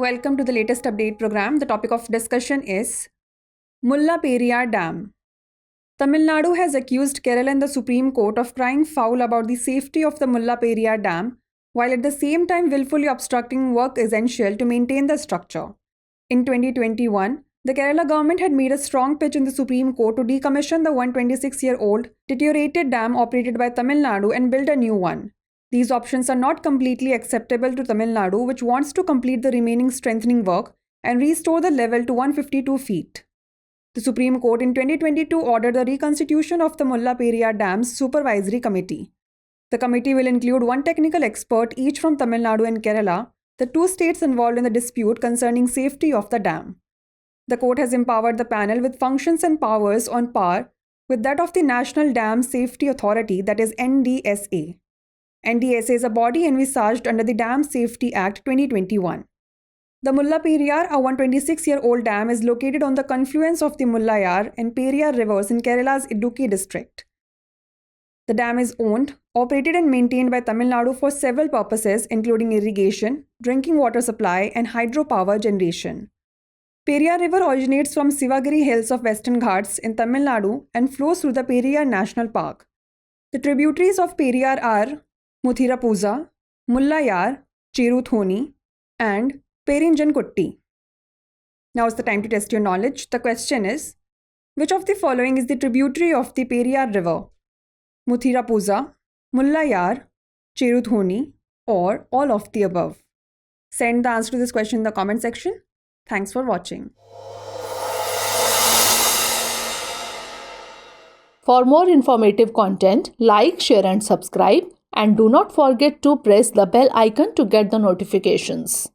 Welcome to the latest update program. The topic of discussion is Mullaperiyar Dam. Tamil Nadu has accused Kerala in the Supreme Court of crying foul about the safety of the Mullaperiyar Dam, while at the same time willfully obstructing work essential to maintain the structure. In 2021, the Kerala government had made a strong pitch in the Supreme Court to decommission the 126-year-old deteriorated dam operated by Tamil Nadu and build a new one. These options are not completely acceptable to Tamil Nadu, which wants to complete the remaining strengthening work and restore the level to 152 feet. The Supreme Court in 2022 ordered the reconstitution of the Mullaperiyar Dam's Supervisory Committee. The committee will include one technical expert each from Tamil Nadu and Kerala, the two states involved in the dispute concerning safety of the dam. The court has empowered the panel with functions and powers on par with that of the National Dam Safety Authority, that is NDSA. NDSA is a body envisaged under the Dam Safety Act 2021. The Mullaperiyar, a 126-year-old dam, is located on the confluence of the Mullayar and Periyar rivers in Kerala's Idukki district. The dam is owned, operated and maintained by Tamil Nadu for several purposes including irrigation, drinking water supply and hydropower generation. Periyar river originates from Sivagiri hills of Western Ghats in Tamil Nadu and flows through the Periyar National Park. The tributaries of Periyar are Mullaperiyar, Mullayar, Cheruthoni, and Perinjankutti. Now is the time to test your knowledge. The question is, which of the following is the tributary of the Periyar river? Mullaperiyar, Mullayar, Cheruthoni, or all of the above? Send the answer to this question in the comment section. Thanks for watching. For more informative content, like, share and subscribe. And do not forget to press the bell icon to get the notifications.